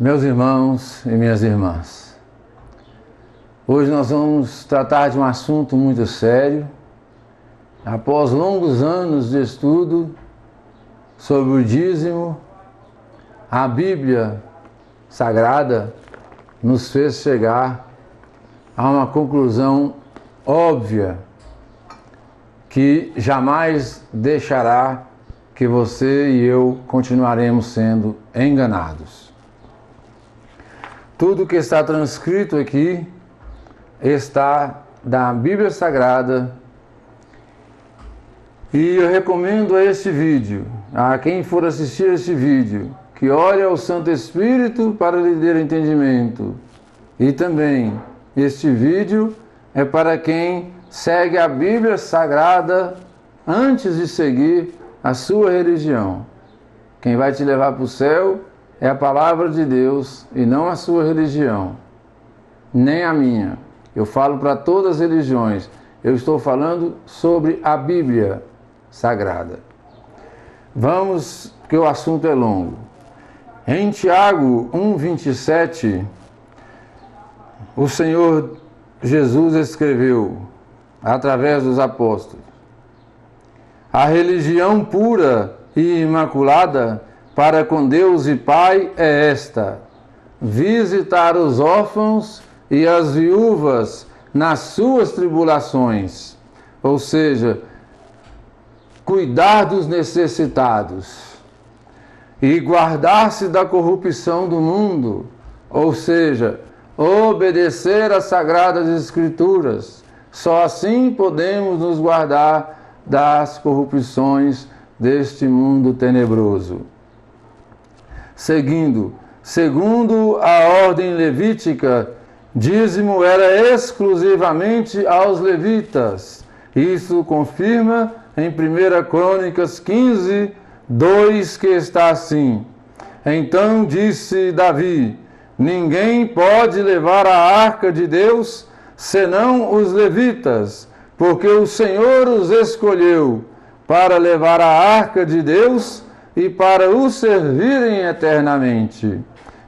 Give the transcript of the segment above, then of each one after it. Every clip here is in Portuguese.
Meus irmãos e minhas irmãs, hoje nós vamos tratar de um assunto muito sério. Após longos anos de estudo sobre o dízimo, a Bíblia Sagrada nos fez chegar a uma conclusão óbvia que jamais deixará que você e eu continuaremos sendo enganados. Tudo que está transcrito aqui está da Bíblia Sagrada e eu recomendo a este vídeo, a quem for assistir este vídeo, que ore ao Santo Espírito para lhe dar entendimento. E também este vídeo é para quem segue a Bíblia Sagrada antes de seguir a sua religião. Quem vai te levar para o céu é a palavra de Deus e não a sua religião, nem a minha. Eu falo para todas as religiões, eu estou falando sobre a Bíblia Sagrada. Vamos, porque o assunto é longo. Em Tiago 1,27, o Senhor Jesus escreveu, através dos apóstolos: a religião pura e imaculada para com Deus e Pai é esta: visitar os órfãos e as viúvas nas suas tribulações, ou seja, cuidar dos necessitados, e guardar-se da corrupção do mundo, ou seja, obedecer às Sagradas Escrituras. Só assim podemos nos guardar das corrupções deste mundo tenebroso. Segundo a ordem levítica, dízimo era exclusivamente aos levitas. Isso confirma em 1 Crônicas 15, 2, que está assim: então disse Davi: ninguém pode levar a arca de Deus senão os levitas, porque o Senhor os escolheu para levar a arca de Deus e para o servirem eternamente.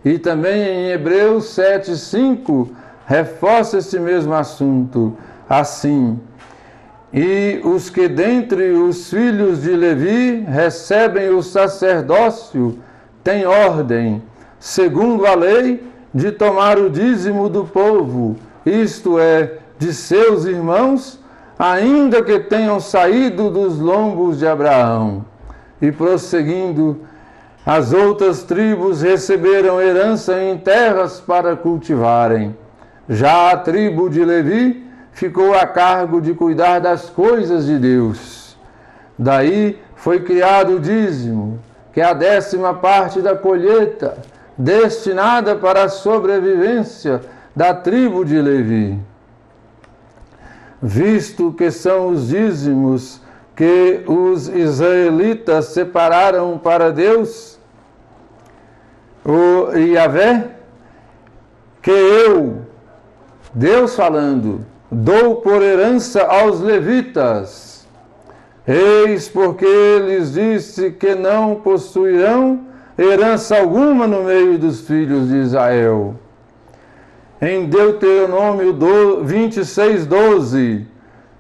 E também em Hebreus 7,5 reforça este mesmo assunto, assim: e os que dentre os filhos de Levi recebem o sacerdócio têm ordem, segundo a lei, de tomar o dízimo do povo, isto é, de seus irmãos, ainda que tenham saído dos lombos de Abraão. E prosseguindo, as outras tribos receberam herança em terras para cultivarem. Já a tribo de Levi ficou a cargo de cuidar das coisas de Deus. Daí foi criado o dízimo, que é a 10ª parte da colheita, destinada para a sobrevivência da tribo de Levi. Visto que são os dízimos que os israelitas separaram para Deus, o Yahvé, que eu, Deus falando, dou por herança aos levitas. Eis porque lhes disse que não possuirão herança alguma no meio dos filhos de Israel. Em Deuteronômio 26:12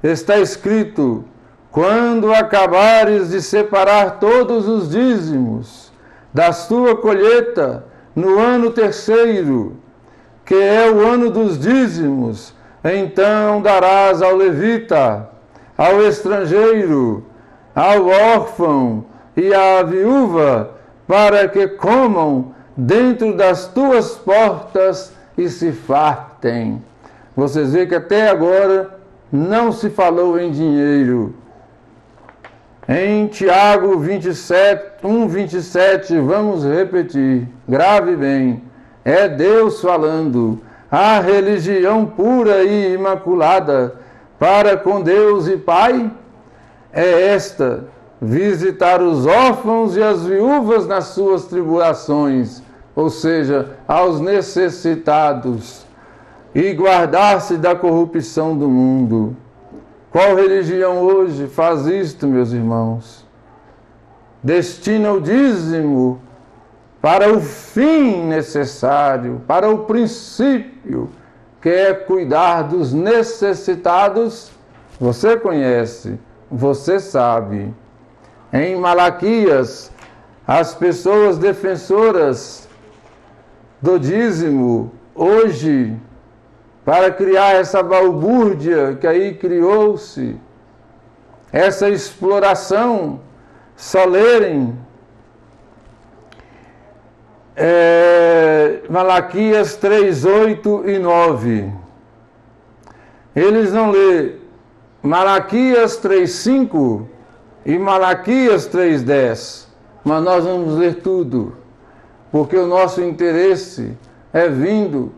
está escrito: quando acabares de separar todos os dízimos da tua colheita no ano 3º, que é o ano dos dízimos, então darás ao levita, ao estrangeiro, ao órfão e à viúva, para que comam dentro das tuas portas e se fartem. Vocês veem que até agora não se falou em dinheiro. Em Tiago 1,27, vamos repetir, grave bem, é Deus falando: a religião pura e imaculada para com Deus e Pai é esta: visitar os órfãos e as viúvas nas suas tribulações, ou seja, aos necessitados, e guardar-se da corrupção do mundo. Qual religião hoje faz isto, meus irmãos? Destina o dízimo para o fim necessário, para o princípio, que é cuidar dos necessitados, você conhece, você sabe. Em Malaquias, as pessoas defensoras do dízimo, hoje, para criar essa balbúrdia que aí criou-se, essa exploração, só lerem Malaquias 3, 8 e 9. Eles não lê Malaquias 3, 5 e Malaquias 3, 10. Mas nós vamos ler tudo, porque o nosso interesse é vindo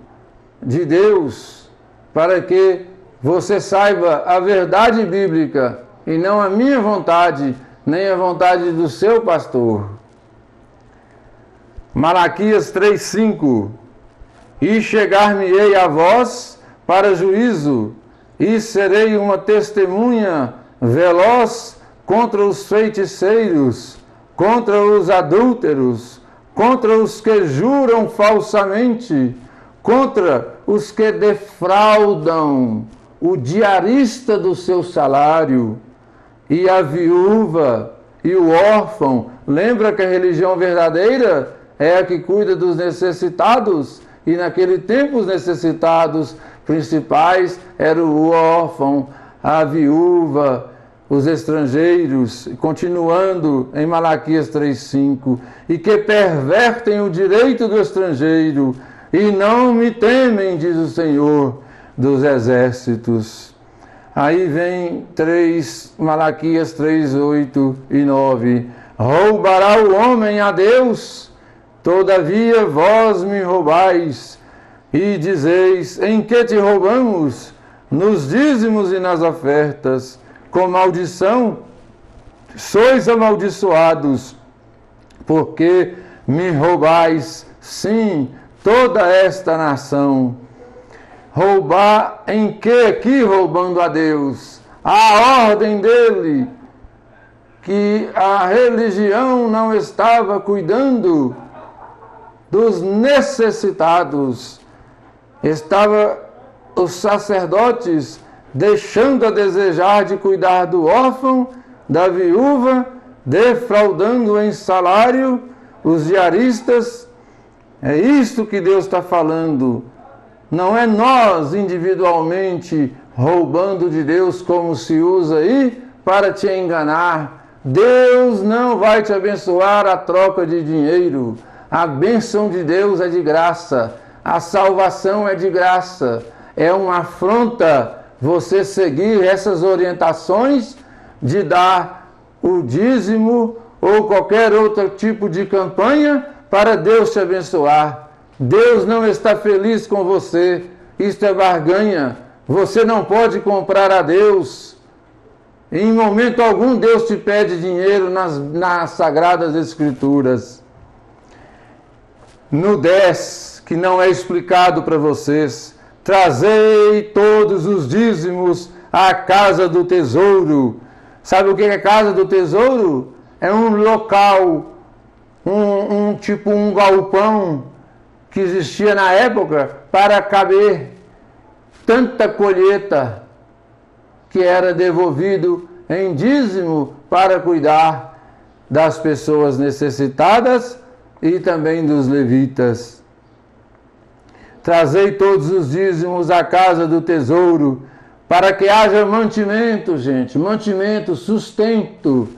de Deus, para que você saiba a verdade bíblica, e não a minha vontade, nem a vontade do seu pastor. Malaquias 3:5. E chegar-me-ei a vós para juízo, e serei uma testemunha veloz contra os feiticeiros, contra os adúlteros, contra os que juram falsamente, contra os que defraudam o diarista do seu salário, e a viúva e o órfão. Lembra que a religião verdadeira é a que cuida dos necessitados, e naquele tempo os necessitados principais eram o órfão, a viúva, os estrangeiros, continuando em Malaquias 3:5, e que pervertem o direito do estrangeiro, e não me temem, diz o Senhor dos exércitos. Aí vem Malaquias 3, 8 e 9. Roubará o homem a Deus? Todavia vós me roubais, e dizeis, em que te roubamos? Nos dízimos e nas ofertas. Com maldição sois amaldiçoados, porque me roubais, sim, toda esta nação. Roubar em que aqui? Roubando a Deus, a ordem dele, que a religião não estava cuidando dos necessitados, estava os sacerdotes deixando a desejar de cuidar do órfão, da viúva, defraudando em salário os diaristas. É isto que Deus está falando. Não é nós individualmente roubando de Deus, como se usa aí para te enganar. Deus não vai te abençoar a troca de dinheiro. A bênção de Deus é de graça. A salvação é de graça. É uma afronta você seguir essas orientações de dar o dízimo ou qualquer outro tipo de campanha para Deus te abençoar. Deus não está feliz com você. Isto é barganha. Você não pode comprar a Deus. Em momento algum Deus te pede dinheiro nas Sagradas Escrituras. No 10, que não é explicado para vocês, trazei todos os dízimos à casa do tesouro. Sabe o que é casa do tesouro? É um local, tipo um galpão que existia na época para caber tanta colheita que era devolvido em dízimo para cuidar das pessoas necessitadas e também dos levitas. Trazei todos os dízimos à casa do tesouro, para que haja mantimento, gente, mantimento, sustento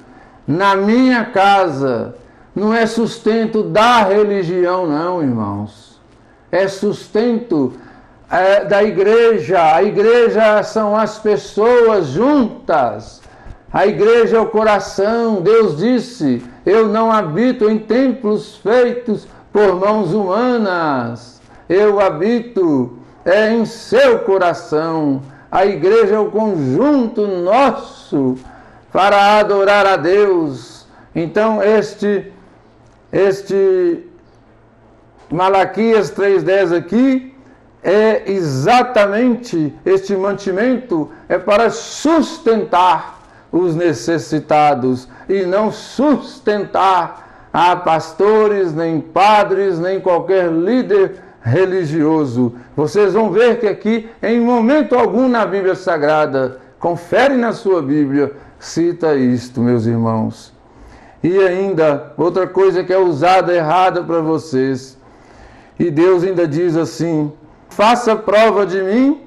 na minha casa. Não é sustento da religião, não, irmãos. É sustento da igreja. A igreja são as pessoas juntas. A igreja é o coração. Deus disse, eu não habito em templos feitos por mãos humanas. Eu habito em seu coração. A igreja é o conjunto nosso para adorar a Deus. Então este Malaquias 3:10 aqui é exatamente este mantimento, é para sustentar os necessitados e não sustentar a pastores, nem padres, nem qualquer líder religioso. Vocês vão ver que aqui, em momento algum na Bíblia Sagrada, confere na sua Bíblia, cita isto, meus irmãos. E ainda, outra coisa que é usada errada para vocês. E Deus ainda diz assim: faça prova de mim,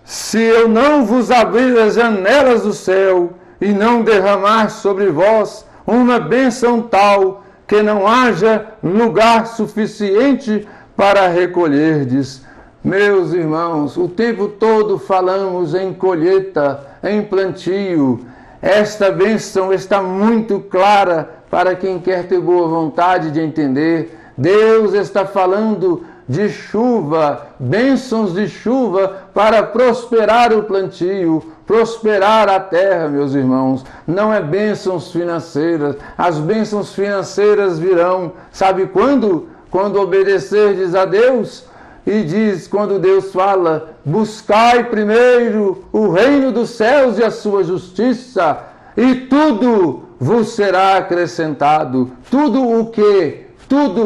se eu não vos abrir as janelas do céu e não derramar sobre vós uma bênção tal que não haja lugar suficiente para recolherdes. Meus irmãos, o tempo todo falamos em colheita, em plantio. Esta bênção está muito clara para quem quer ter boa vontade de entender. Deus está falando de chuva, bênçãos de chuva para prosperar o plantio, prosperar a terra, meus irmãos. Não é bênçãos financeiras. As bênçãos financeiras virão, sabe quando? Quando obedecerdes a Deus. E diz, quando Deus fala, buscai primeiro o reino dos céus e a sua justiça, e tudo vos será acrescentado. Tudo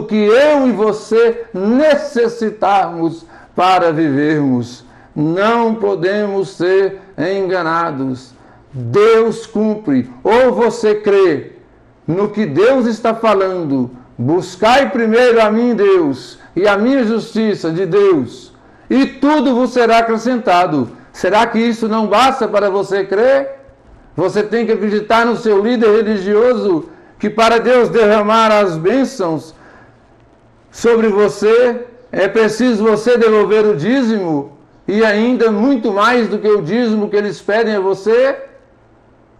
que eu e você necessitarmos para vivermos. Não podemos ser enganados. Deus cumpre. Ou você crê no que Deus está falando, buscai primeiro a mim, Deus, e a minha justiça de Deus, e tudo vos será acrescentado. Será que isso não basta para você crer? Você tem que acreditar no seu líder religioso, que para Deus derramar as bênçãos sobre você, é preciso você devolver o dízimo, e ainda muito mais do que o dízimo que eles pedem a você.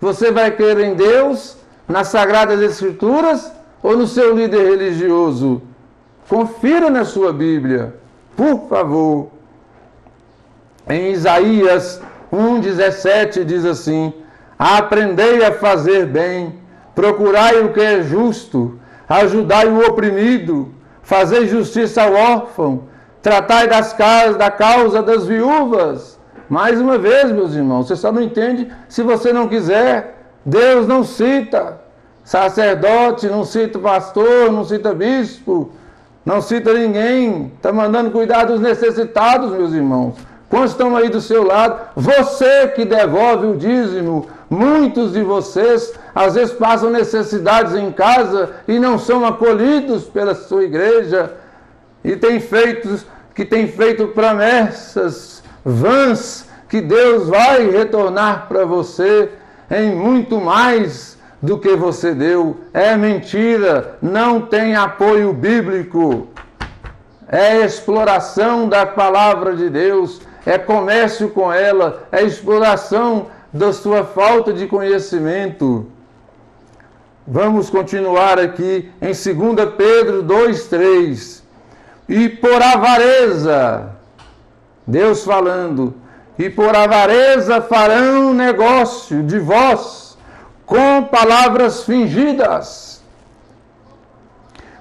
Você vai crer em Deus, nas Sagradas Escrituras, ou no seu líder religioso? Confira na sua Bíblia, por favor. Em Isaías 1,17 diz assim: aprendei a fazer bem, procurai o que é justo, ajudai o oprimido, fazei justiça ao órfão, tratai da causa das viúvas. Mais uma vez, meus irmãos, você só não entende se você não quiser. Deus não cita sacerdote, não cita pastor, não cita bispo, não cita ninguém. Está mandando cuidar dos necessitados, meus irmãos. Quantos estão aí do seu lado? Você que devolve o dízimo. Muitos de vocês, às vezes, passam necessidades em casa e não são acolhidos pela sua igreja. E tem feito promessas vãs que Deus vai retornar para você em muito mais do que você deu. É mentira, não tem apoio bíblico. É exploração da palavra de Deus, é comércio com ela, é exploração da sua falta de conhecimento. Vamos continuar aqui em 2 Pedro 2,3. E por avareza, Deus falando, e por avareza farão negócio de vós com palavras fingidas,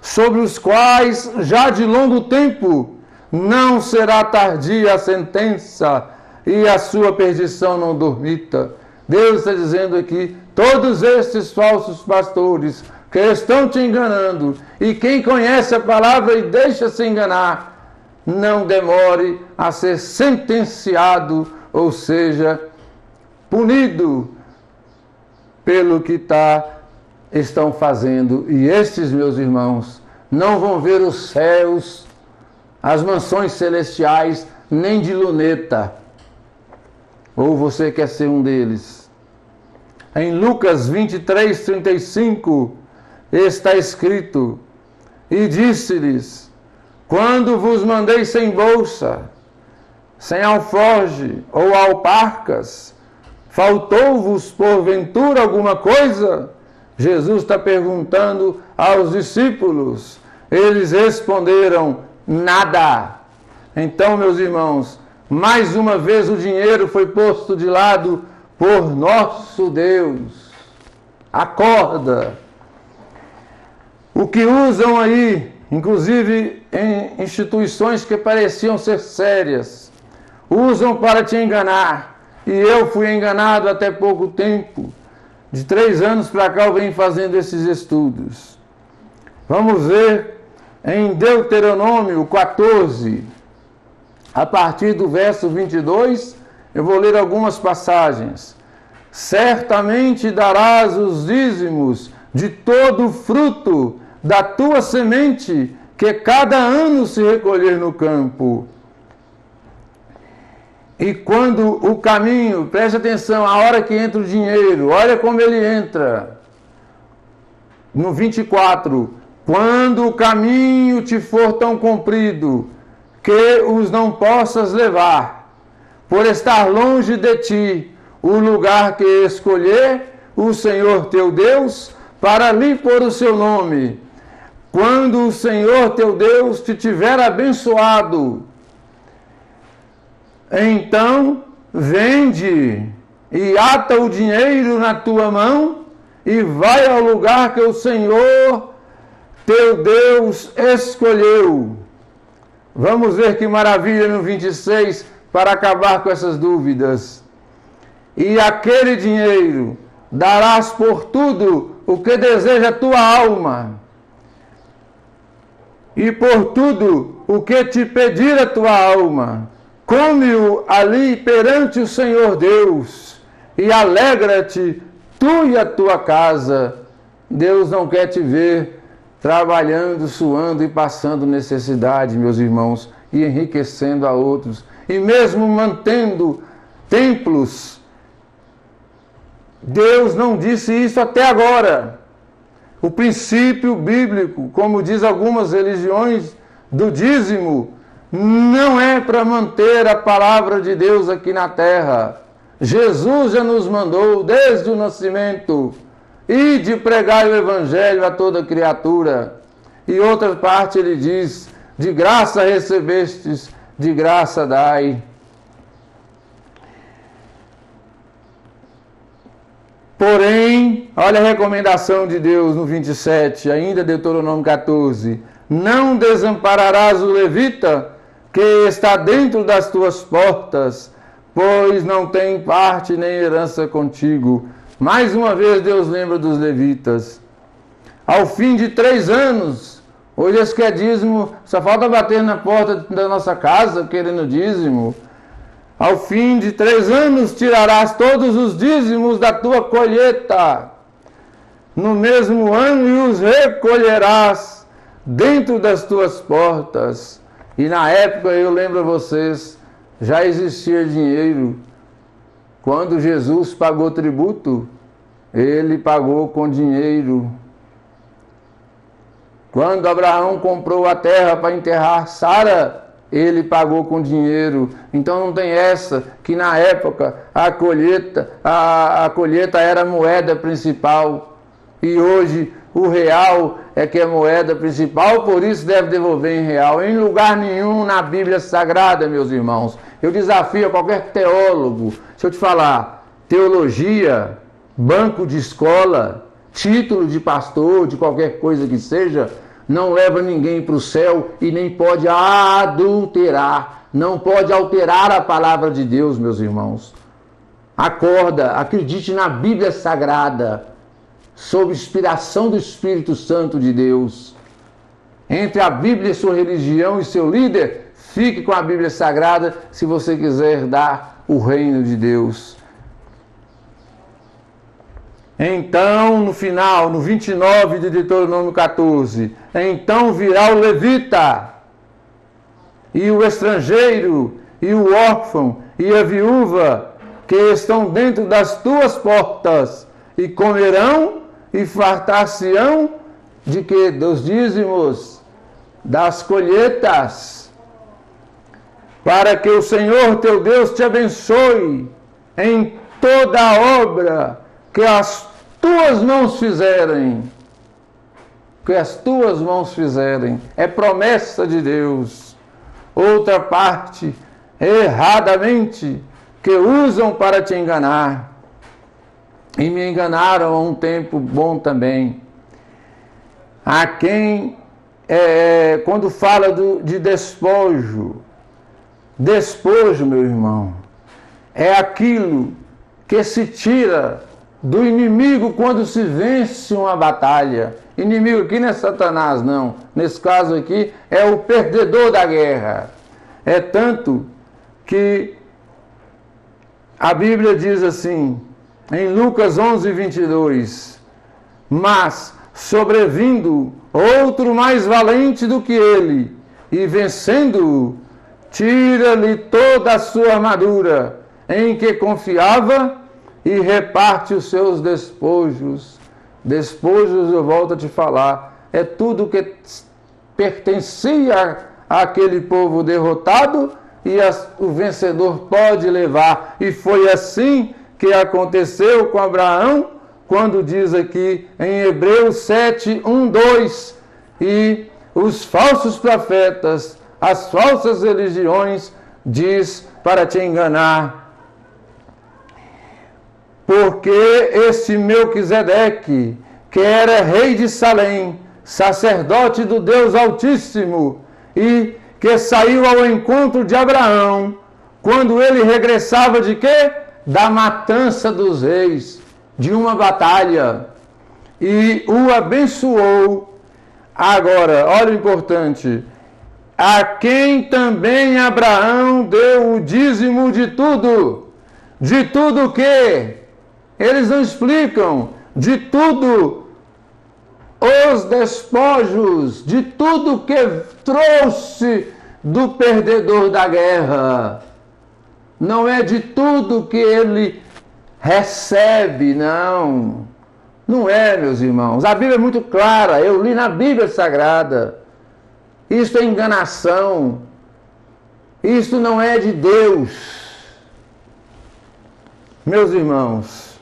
sobre os quais já de longo tempo não será tardia a sentença e a sua perdição não dormita. Deus está dizendo aqui, todos estes falsos pastores que estão te enganando, e quem conhece a palavra e deixa se enganar, não demore a ser sentenciado, ou seja, punido pelo que estão fazendo. E estes, meus irmãos, não vão ver os céus, as mansões celestiais, nem de luneta. Ou você quer ser um deles? Em Lucas 23:35 está escrito: e disse-lhes, quando vos mandei sem bolsa, sem alforje ou alparcas, faltou-vos porventura alguma coisa? Jesus está perguntando aos discípulos. Eles responderam, nada. Então, meus irmãos, mais uma vez o dinheiro foi posto de lado por nosso Deus. Acorda. O que usam aí, inclusive em instituições que pareciam ser sérias, usam para te enganar. E eu fui enganado até pouco tempo. De 3 anos para cá eu venho fazendo esses estudos. Vamos ver em Deuteronômio 14, a partir do verso 22, eu vou ler algumas passagens. Certamente darás os dízimos de todo o fruto da tua semente, que cada ano se recolher no campo. E quando o caminho, preste atenção, a hora que entra o dinheiro, olha como ele entra. No 24, quando o caminho te for tão comprido, que os não possas levar, por estar longe de ti, o lugar que escolher o Senhor teu Deus, para ali pôr o seu nome. Quando o Senhor teu Deus te tiver abençoado, então vende e ata o dinheiro na tua mão e vai ao lugar que o Senhor teu Deus escolheu. Vamos ver que maravilha no 26, para acabar com essas dúvidas. E aquele dinheiro darás por tudo o que deseja a tua alma, e por tudo o que te pedir a tua alma. Come-o ali perante o Senhor Deus, e alegra-te, tu e a tua casa. Deus não quer te ver trabalhando, suando e passando necessidade, meus irmãos, e enriquecendo a outros, e mesmo mantendo templos. Deus não disse isso até agora. O princípio bíblico, como diz algumas religiões, do dízimo, não é para manter a palavra de Deus aqui na terra. Jesus já nos mandou desde o nascimento e de pregar o evangelho a toda criatura. E outra parte ele diz: de graça recebestes, de graça dai. Porém, olha a recomendação de Deus no 27, ainda Deuteronômio 14: não desampararás o levita que está dentro das tuas portas, pois não tem parte nem herança contigo. Mais uma vez Deus lembra dos levitas. Ao fim de 3 anos, hoje esse que é dízimo, só falta bater na porta da nossa casa querendo dízimo. Ao fim de 3 anos tirarás todos os dízimos da tua colheita, no mesmo ano, e os recolherás dentro das tuas portas. E na época, eu lembro a vocês, já existia dinheiro. Quando Jesus pagou tributo, ele pagou com dinheiro. Quando Abraão comprou a terra para enterrar Sara, ele pagou com dinheiro. Então não tem essa, que na época a colheita era a moeda principal. E hoje o real é que é a moeda principal, por isso deve devolver em real. Em lugar nenhum na Bíblia Sagrada, meus irmãos. Eu desafio a qualquer teólogo, se eu te falar, teologia, banco de escola, título de pastor, de qualquer coisa que seja, não leva ninguém para o céu e nem pode adulterar, não pode alterar a palavra de Deus, meus irmãos. Acorda, acredite na Bíblia Sagrada, sob inspiração do Espírito Santo de Deus. Entre a Bíblia e sua religião e seu líder, fique com a Bíblia Sagrada se você quiser dar o reino de Deus. Então, no final, no 29 de Deuteronômio 14, então virá o levita, e o estrangeiro, e o órfão, e a viúva, que estão dentro das tuas portas, e comerão e fartar-se-ão de que? Dos dízimos, das colheitas, para que o Senhor teu Deus te abençoe em toda a obra que as tuas mãos fizerem. Que as tuas mãos fizerem. É promessa de Deus. Outra parte, erradamente, que usam para te enganar. E me enganaram há um tempo bom também. Há quem, quando fala de despojo, despojo, meu irmão, é aquilo que se tira do inimigo quando se vence uma batalha. Inimigo aqui não é Satanás, não. Nesse caso aqui é o perdedor da guerra. É tanto que a Bíblia diz assim, em Lucas 11, 22, mas sobrevindo outro mais valente do que ele, e vencendo-o, tira-lhe toda a sua armadura, em que confiava, e reparte os seus despojos. Despojos, eu volto a te falar, é tudo que pertencia àquele povo derrotado e o vencedor pode levar. E foi assim que aconteceu com Abraão, quando diz aqui em Hebreus 7, 1, 2, e os falsos profetas, as falsas religiões, diz para te enganar. Porque este Melquisedeque, que era rei de Salém, sacerdote do Deus Altíssimo, e que saiu ao encontro de Abraão, quando ele regressava de quê? Da matança dos reis, de uma batalha, e o abençoou. Agora, olha o importante, a quem também Abraão deu o dízimo de tudo. De tudo o quê? Eles não explicam. De tudo os despojos, de tudo que trouxe do perdedor da guerra. Não é de tudo que ele recebe, não. Não é, meus irmãos. A Bíblia é muito clara. Eu li na Bíblia Sagrada. Isso é enganação. Isso não é de Deus. Meus irmãos,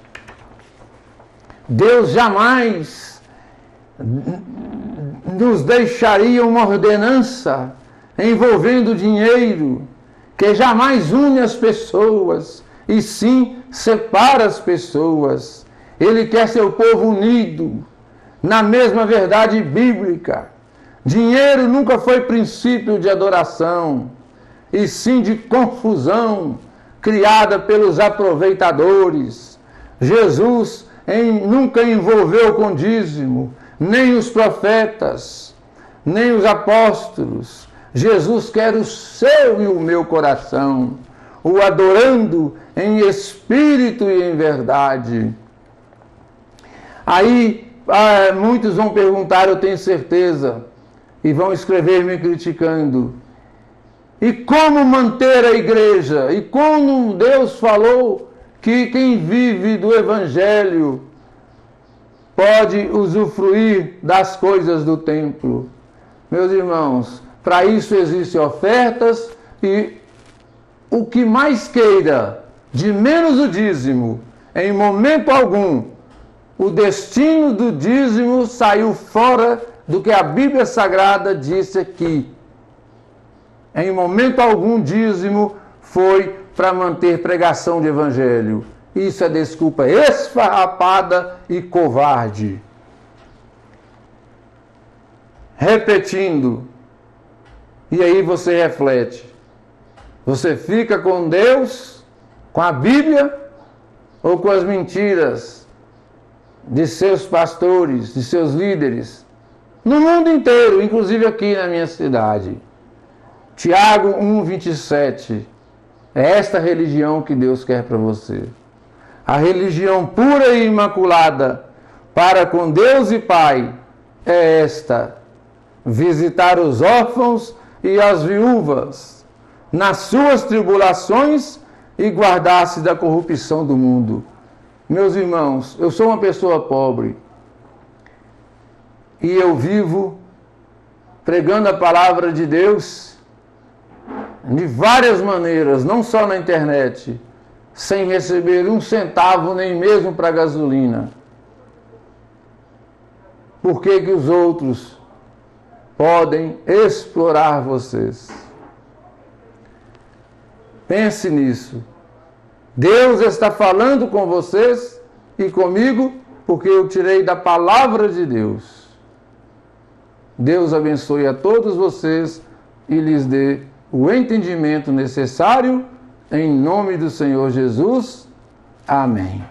Deus jamais nos deixaria uma ordenança envolvendo dinheiro, que jamais une as pessoas, e sim separa as pessoas. Ele quer seu povo unido na mesma verdade bíblica. Dinheiro nunca foi princípio de adoração, e sim de confusão, criada pelos aproveitadores. Jesus nunca envolveu com dízimo, nem os profetas, nem os apóstolos. Jesus quer o seu e o meu coração, o adorando em espírito e em verdade. Aí muitos vão perguntar, eu tenho certeza, e vão escrever me criticando. E como manter a igreja? E como Deus falou que quem vive do Evangelho pode usufruir das coisas do templo? Meus irmãos, para isso existem ofertas, e o que mais queira, de menos o dízimo, em momento algum, o destino do dízimo saiu fora do que a Bíblia Sagrada disse aqui. Em momento algum, dízimo foi para manter pregação de evangelho. Isso é desculpa esfarrapada e covarde. Repetindo, e aí você reflete. Você fica com Deus, com a Bíblia, ou com as mentiras de seus pastores, de seus líderes? No mundo inteiro, inclusive aqui na minha cidade. Tiago 1,27. É esta religião que Deus quer para você. A religião pura e imaculada para com Deus e Pai é esta: visitar os órfãos e as viúvas nas suas tribulações e guardar-se da corrupção do mundo. Meus irmãos, eu sou uma pessoa pobre e eu vivo pregando a palavra de Deus de várias maneiras, não só na internet, sem receber um centavo nem mesmo para gasolina. Por que que os outros podem explorar vocês? Pense nisso. Deus está falando com vocês e comigo porque eu tirei da palavra de Deus. Deus abençoe a todos vocês e lhes dê o entendimento necessário, em nome do Senhor Jesus. Amém.